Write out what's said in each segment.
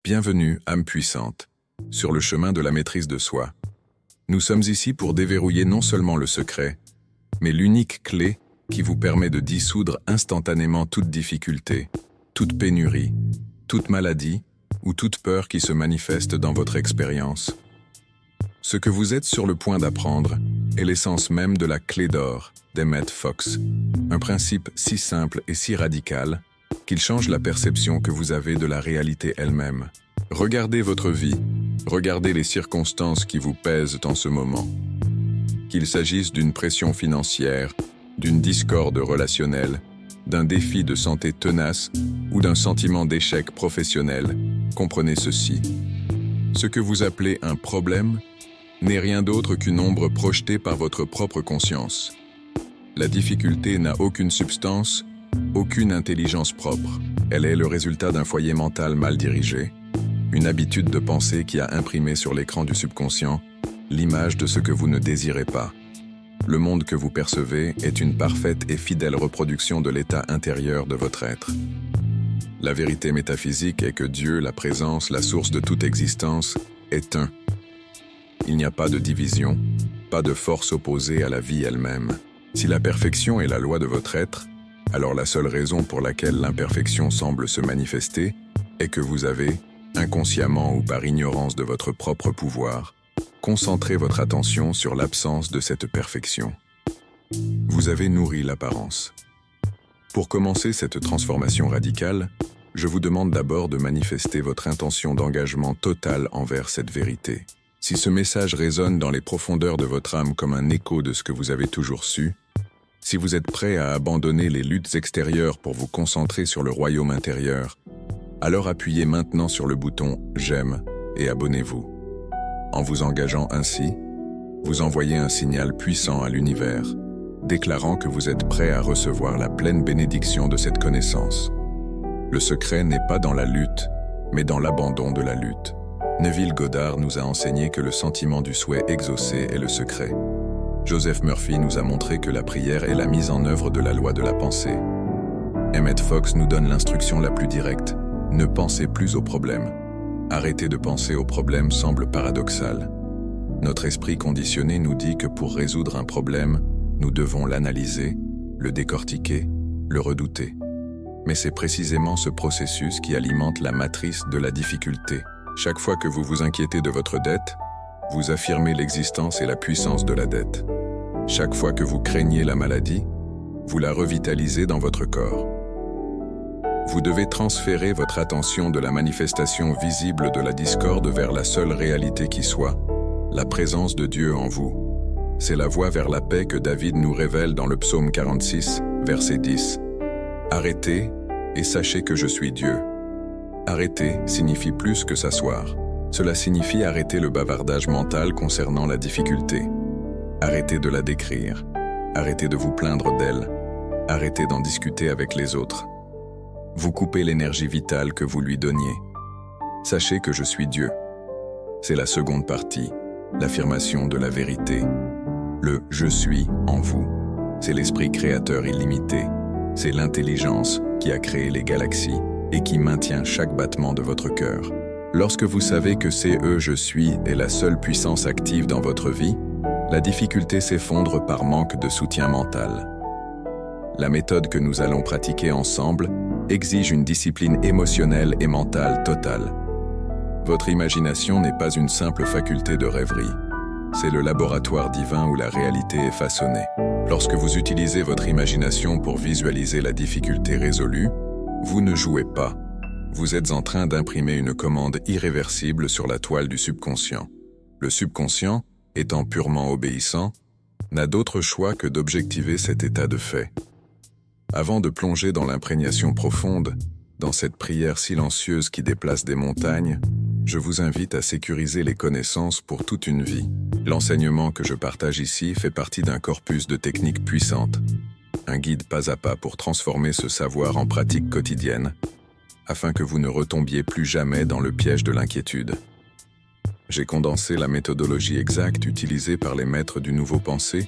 Bienvenue, âme puissante, sur le chemin de la maîtrise de soi. Nous sommes ici pour déverrouiller non seulement le secret, mais l'unique clé qui vous permet de dissoudre instantanément toute difficulté, toute pénurie, toute maladie ou toute peur qui se manifeste dans votre expérience. Ce que vous êtes sur le point d'apprendre est l'essence même de la clé d'or d'Emmett Fox, un principe si simple et si radical qu'il change la perception que vous avez de la réalité elle-même. Regardez votre vie, regardez les circonstances qui vous pèsent en ce moment. Qu'il s'agisse d'une pression financière, d'une discorde relationnelle, d'un défi de santé tenace ou d'un sentiment d'échec professionnel, comprenez ceci. Ce que vous appelez un problème n'est rien d'autre qu'une ombre projetée par votre propre conscience. La difficulté n'a aucune substance, aucune intelligence propre. Elle est le résultat d'un foyer mental mal dirigé, une habitude de pensée qui a imprimé sur l'écran du subconscient l'image de ce que vous ne désirez pas. Le monde que vous percevez est une parfaite et fidèle reproduction de l'état intérieur de votre être. La vérité métaphysique est que Dieu, la présence, la source de toute existence, est un. Il n'y a pas de division, pas de force opposée à la vie elle-même. Si la perfection est la loi de votre être, alors la seule raison pour laquelle l'imperfection semble se manifester est que vous avez, inconsciemment ou par ignorance de votre propre pouvoir, concentré votre attention sur l'absence de cette perfection. Vous avez nourri l'apparence. Pour commencer cette transformation radicale, je vous demande d'abord de manifester votre intention d'engagement total envers cette vérité. Si ce message résonne dans les profondeurs de votre âme comme un écho de ce que vous avez toujours su, si vous êtes prêt à abandonner les luttes extérieures pour vous concentrer sur le royaume intérieur, alors appuyez maintenant sur le bouton « J'aime » et abonnez-vous. En vous engageant ainsi, vous envoyez un signal puissant à l'univers, déclarant que vous êtes prêt à recevoir la pleine bénédiction de cette connaissance. Le secret n'est pas dans la lutte, mais dans l'abandon de la lutte. Neville Goddard nous a enseigné que le sentiment du souhait exaucé est le secret. Joseph Murphy nous a montré que la prière est la mise en œuvre de la loi de la pensée. Emmett Fox nous donne l'instruction la plus directe. Ne pensez plus au problème. Arrêter de penser au problème semble paradoxal. Notre esprit conditionné nous dit que pour résoudre un problème, nous devons l'analyser, le décortiquer, le redouter. Mais c'est précisément ce processus qui alimente la matrice de la difficulté. Chaque fois que vous vous inquiétez de votre dette, vous affirmez l'existence et la puissance de la dette. Chaque fois que vous craignez la maladie, vous la revitalisez dans votre corps. Vous devez transférer votre attention de la manifestation visible de la discorde vers la seule réalité qui soit, la présence de Dieu en vous. C'est la voie vers la paix que David nous révèle dans le psaume 46, verset 10. Arrêtez et sachez que je suis Dieu. Arrêter signifie plus que s'asseoir. Cela signifie arrêter le bavardage mental concernant la difficulté. Arrêtez de la décrire. Arrêtez de vous plaindre d'elle. Arrêtez d'en discuter avec les autres. Vous coupez l'énergie vitale que vous lui donniez. Sachez que je suis Dieu. C'est la seconde partie, l'affirmation de la vérité. Le « je suis » en vous. C'est l'esprit créateur illimité. C'est l'intelligence qui a créé les galaxies et qui maintient chaque battement de votre cœur. Lorsque vous savez que c'est « je suis » est la seule puissance active dans votre vie, la difficulté s'effondre par manque de soutien mental. La méthode que nous allons pratiquer ensemble exige une discipline émotionnelle et mentale totale. Votre imagination n'est pas une simple faculté de rêverie. C'est le laboratoire divin où la réalité est façonnée. Lorsque vous utilisez votre imagination pour visualiser la difficulté résolue, vous ne jouez pas. Vous êtes en train d'imprimer une commande irréversible sur la toile du subconscient. Le subconscient, étant purement obéissant, n'a d'autre choix que d'objectiver cet état de fait. Avant de plonger dans l'imprégnation profonde, dans cette prière silencieuse qui déplace des montagnes, je vous invite à sécuriser les connaissances pour toute une vie. L'enseignement que je partage ici fait partie d'un corpus de techniques puissantes, un guide pas à pas pour transformer ce savoir en pratique quotidienne, afin que vous ne retombiez plus jamais dans le piège de l'inquiétude. J'ai condensé la méthodologie exacte utilisée par les maîtres du nouveau pensée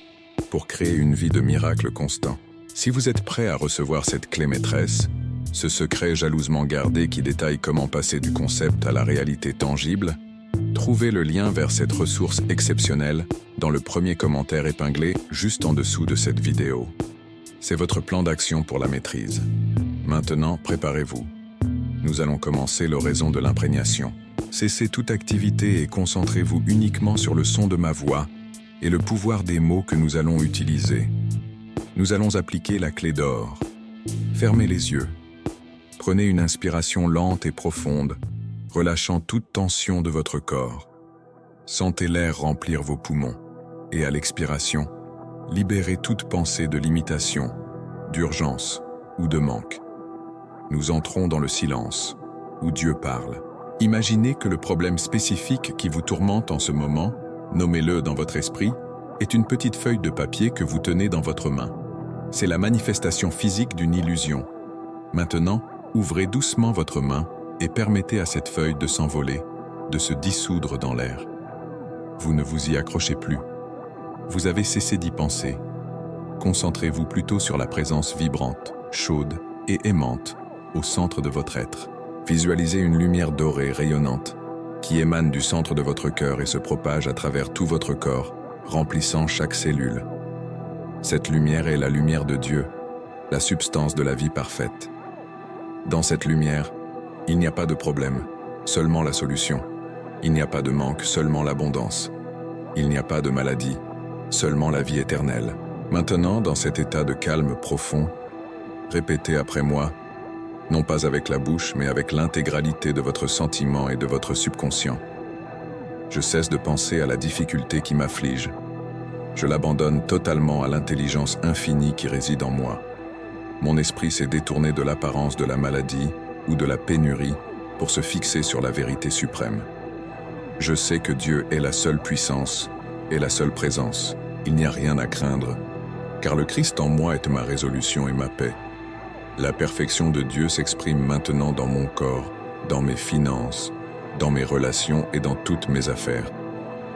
pour créer une vie de miracles constants. Si vous êtes prêt à recevoir cette clé maîtresse, Ce secret jalousement gardé qui détaille comment passer du concept à la réalité tangible, trouvez le lien vers cette ressource exceptionnelle dans le premier commentaire épinglé juste en dessous de cette vidéo. C'est votre plan d'action pour la maîtrise. Maintenant, préparez-vous. Nous allons commencer l'oraison de l'imprégnation. Cessez toute activité et concentrez-vous uniquement sur le son de ma voix et le pouvoir des mots que nous allons utiliser. Nous allons appliquer la clé d'or. Fermez les yeux. Prenez une inspiration lente et profonde, relâchant toute tension de votre corps. Sentez l'air remplir vos poumons. Et à l'expiration, libérez toute pensée de limitation, d'urgence ou de manque. Nous entrons dans le silence, où Dieu parle. Imaginez que le problème spécifique qui vous tourmente en ce moment, nommez-le dans votre esprit, est une petite feuille de papier que vous tenez dans votre main. C'est la manifestation physique d'une illusion. Maintenant, ouvrez doucement votre main et permettez à cette feuille de s'envoler, de se dissoudre dans l'air. Vous ne vous y accrochez plus. Vous avez cessé d'y penser. Concentrez-vous plutôt sur la présence vibrante, chaude et aimante au centre de votre être. Visualisez une lumière dorée rayonnante qui émane du centre de votre cœur et se propage à travers tout votre corps, remplissant chaque cellule. Cette lumière est la lumière de Dieu, la substance de la vie parfaite. Dans cette lumière, il n'y a pas de problème, seulement la solution. Il n'y a pas de manque, seulement l'abondance. Il n'y a pas de maladie, seulement la vie éternelle. Maintenant, dans cet état de calme profond, répétez après moi, non pas avec la bouche, mais avec l'intégralité de votre sentiment et de votre subconscient. Je cesse de penser à la difficulté qui m'afflige. Je l'abandonne totalement à l'intelligence infinie qui réside en moi. Mon esprit s'est détourné de l'apparence de la maladie ou de la pénurie pour se fixer sur la vérité suprême. Je sais que Dieu est la seule puissance et la seule présence. Il n'y a rien à craindre, car le Christ en moi est ma résolution et ma paix. La perfection de Dieu s'exprime maintenant dans mon corps, dans mes finances, dans mes relations et dans toutes mes affaires.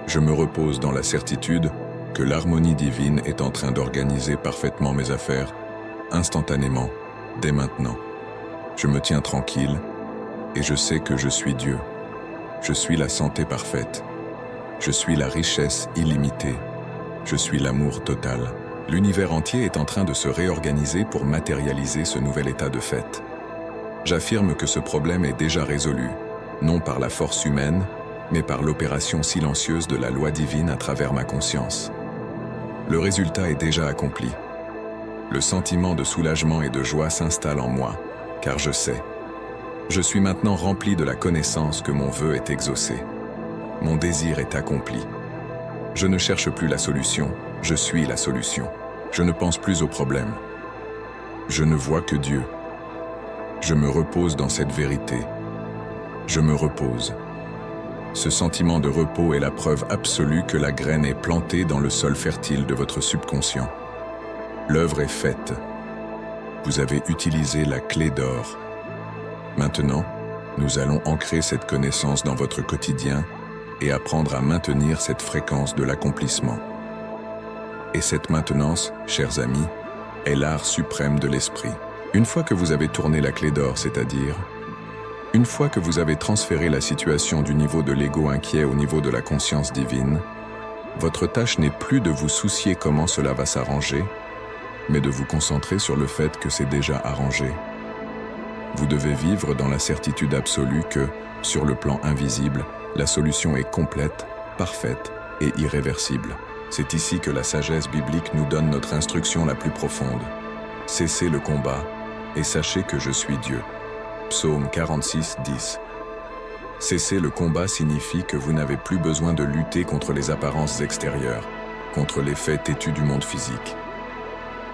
Je me repose dans la certitude que l'harmonie divine est en train d'organiser parfaitement mes affaires, instantanément, dès maintenant. Je me tiens tranquille et je sais que je suis Dieu. Je suis la santé parfaite. Je suis la richesse illimitée. Je suis l'amour total. L'univers entier est en train de se réorganiser pour matérialiser ce nouvel état de fait. J'affirme que ce problème est déjà résolu, non par la force humaine, mais par l'opération silencieuse de la loi divine à travers ma conscience. Le résultat est déjà accompli. Le sentiment de soulagement et de joie s'installe en moi, car je sais. Je suis maintenant rempli de la connaissance que mon vœu est exaucé. Mon désir est accompli. Je ne cherche plus la solution, je suis la solution. Je ne pense plus au problème. Je ne vois que Dieu. Je me repose dans cette vérité. Je me repose. Ce sentiment de repos est la preuve absolue que la graine est plantée dans le sol fertile de votre subconscient. L'œuvre est faite. Vous avez utilisé la clé d'or. Maintenant, nous allons ancrer cette connaissance dans votre quotidien et apprendre à maintenir cette fréquence de l'accomplissement. Et cette maintenance, chers amis, est l'art suprême de l'esprit. Une fois que vous avez tourné la clé d'or, c'est-à-dire, une fois que vous avez transféré la situation du niveau de l'ego inquiet au niveau de la conscience divine, votre tâche n'est plus de vous soucier comment cela va s'arranger, mais de vous concentrer sur le fait que c'est déjà arrangé. Vous devez vivre dans la certitude absolue que, sur le plan invisible, la solution est complète, parfaite et irréversible. C'est ici que la sagesse biblique nous donne notre instruction la plus profonde. Cessez le combat et sachez que je suis Dieu. Psaume 46, 10. Cesser le combat signifie que vous n'avez plus besoin de lutter contre les apparences extérieures, contre les faits têtus du monde physique.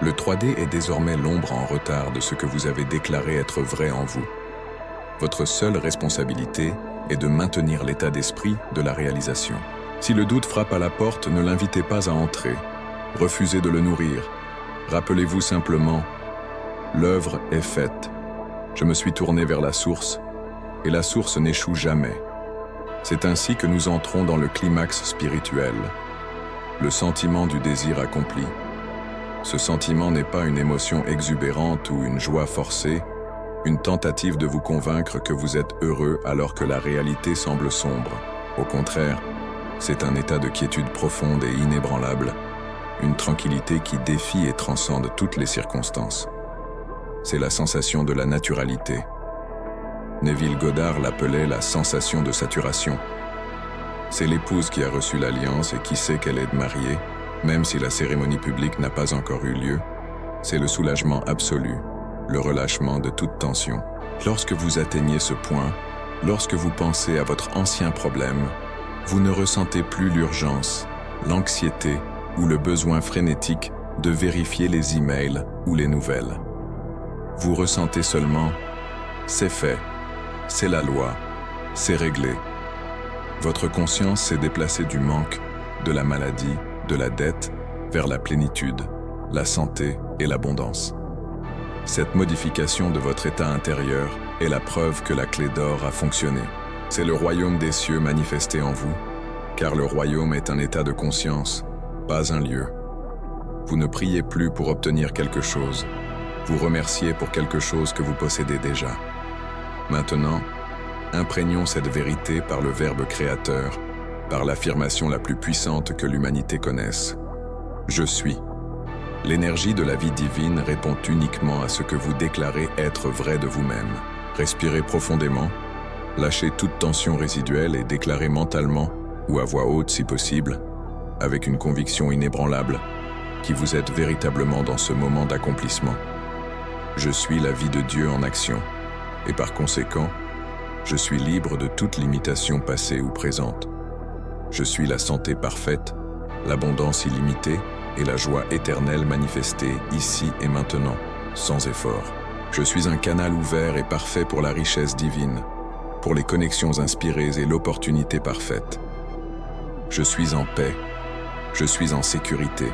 Le 3D est désormais l'ombre en retard de ce que vous avez déclaré être vrai en vous. Votre seule responsabilité est de maintenir l'état d'esprit de la réalisation. Si le doute frappe à la porte, ne l'invitez pas à entrer. Refusez de le nourrir. Rappelez-vous simplement, l'œuvre est faite. Je me suis tourné vers la source, et la source n'échoue jamais. C'est ainsi que nous entrons dans le climax spirituel, le sentiment du désir accompli. Ce sentiment n'est pas une émotion exubérante ou une joie forcée, une tentative de vous convaincre que vous êtes heureux alors que la réalité semble sombre. Au contraire, c'est un état de quiétude profonde et inébranlable, une tranquillité qui défie et transcende toutes les circonstances. C'est la sensation de la naturalité. Neville Goddard l'appelait la sensation de saturation. C'est l'épouse qui a reçu l'alliance et qui sait qu'elle est mariée, même si la cérémonie publique n'a pas encore eu lieu. C'est le soulagement absolu, le relâchement de toute tension. Lorsque vous atteignez ce point, lorsque vous pensez à votre ancien problème, vous ne ressentez plus l'urgence, l'anxiété ou le besoin frénétique de vérifier les emails ou les nouvelles. Vous ressentez seulement « c'est fait, c'est la loi, c'est réglé ». Votre conscience s'est déplacée du manque, de la maladie, de la dette, vers la plénitude, la santé et l'abondance. Cette modification de votre état intérieur est la preuve que la clé d'or a fonctionné. C'est le royaume des cieux manifesté en vous, car le royaume est un état de conscience, pas un lieu. Vous ne priez plus pour obtenir quelque chose, vous remerciez pour quelque chose que vous possédez déjà. Maintenant, imprégnons cette vérité par le Verbe créateur, par l'affirmation la plus puissante que l'humanité connaisse. Je suis. L'énergie de la vie divine répond uniquement à ce que vous déclarez être vrai de vous-même. Respirez profondément, lâchez toute tension résiduelle et déclarez mentalement, ou à voix haute si possible, avec une conviction inébranlable, qui vous êtes véritablement dans ce moment d'accomplissement. Je suis la vie de Dieu en action, et par conséquent, je suis libre de toute limitation passée ou présente. Je suis la santé parfaite, l'abondance illimitée et la joie éternelle manifestée ici et maintenant, sans effort. Je suis un canal ouvert et parfait pour la richesse divine, pour les connexions inspirées et l'opportunité parfaite. Je suis en paix, je suis en sécurité.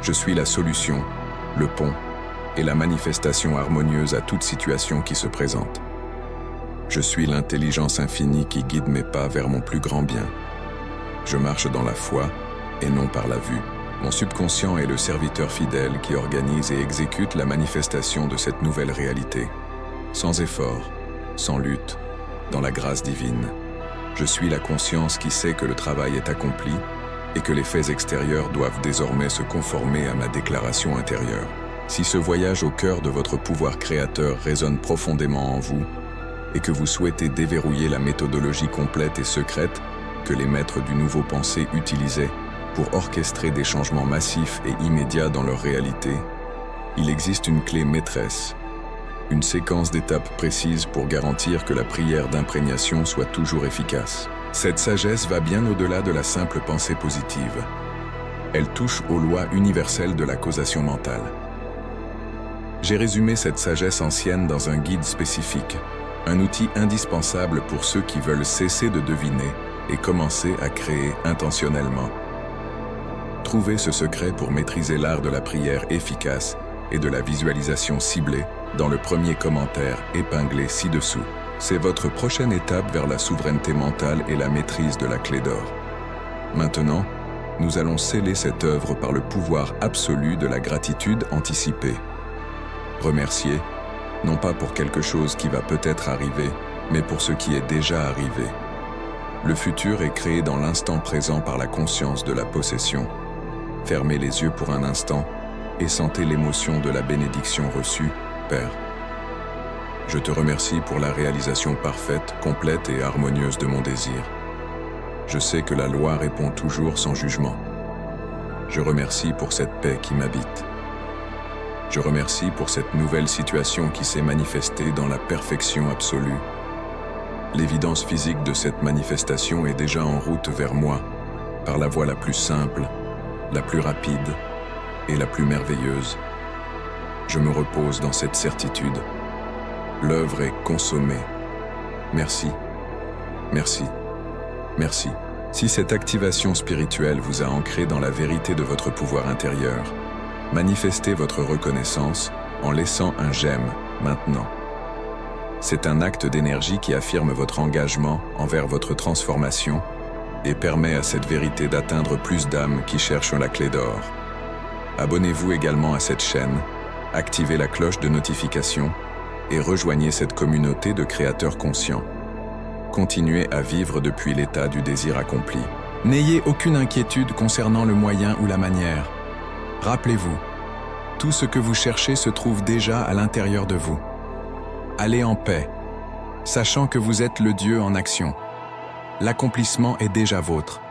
Je suis la solution, le pont et la manifestation harmonieuse à toute situation qui se présente. Je suis l'intelligence infinie qui guide mes pas vers mon plus grand bien. Je marche dans la foi et non par la vue. Mon subconscient est le serviteur fidèle qui organise et exécute la manifestation de cette nouvelle réalité. Sans effort, sans lutte, dans la grâce divine. Je suis la conscience qui sait que le travail est accompli et que les faits extérieurs doivent désormais se conformer à ma déclaration intérieure. Si ce voyage au cœur de votre pouvoir créateur résonne profondément en vous, et que vous souhaitez déverrouiller la méthodologie complète et secrète que les maîtres du nouveau pensée utilisaient pour orchestrer des changements massifs et immédiats dans leur réalité, il existe une clé maîtresse, une séquence d'étapes précises pour garantir que la prière d'imprégnation soit toujours efficace. Cette sagesse va bien au-delà de la simple pensée positive. Elle touche aux lois universelles de la causation mentale. J'ai résumé cette sagesse ancienne dans un guide spécifique, un outil indispensable pour ceux qui veulent cesser de deviner et commencer à créer intentionnellement. Trouvez ce secret pour maîtriser l'art de la prière efficace et de la visualisation ciblée dans le premier commentaire épinglé ci-dessous. C'est votre prochaine étape vers la souveraineté mentale et la maîtrise de la clé d'or. Maintenant, nous allons sceller cette œuvre par le pouvoir absolu de la gratitude anticipée. Remercier, non pas pour quelque chose qui va peut-être arriver, mais pour ce qui est déjà arrivé. Le futur est créé dans l'instant présent par la conscience de la possession. Fermez les yeux pour un instant et sentez l'émotion de la bénédiction reçue, Père. Je te remercie pour la réalisation parfaite, complète et harmonieuse de mon désir. Je sais que la loi répond toujours sans jugement. Je remercie pour cette paix qui m'habite. Je remercie pour cette nouvelle situation qui s'est manifestée dans la perfection absolue. L'évidence physique de cette manifestation est déjà en route vers moi, par la voie la plus simple, la plus rapide et la plus merveilleuse. Je me repose dans cette certitude. L'œuvre est consommée. Merci, merci, merci. Si cette activation spirituelle vous a ancré dans la vérité de votre pouvoir intérieur, manifestez votre reconnaissance en laissant un j'aime maintenant. C'est un acte d'énergie qui affirme votre engagement envers votre transformation et permet à cette vérité d'atteindre plus d'âmes qui cherchent la clé d'or. Abonnez-vous également à cette chaîne, activez la cloche de notification et rejoignez cette communauté de créateurs conscients. Continuez à vivre depuis l'état du désir accompli. N'ayez aucune inquiétude concernant le moyen ou la manière. Rappelez-vous, tout ce que vous cherchez se trouve déjà à l'intérieur de vous. Allez en paix, sachant que vous êtes le Dieu en action. L'accomplissement est déjà vôtre.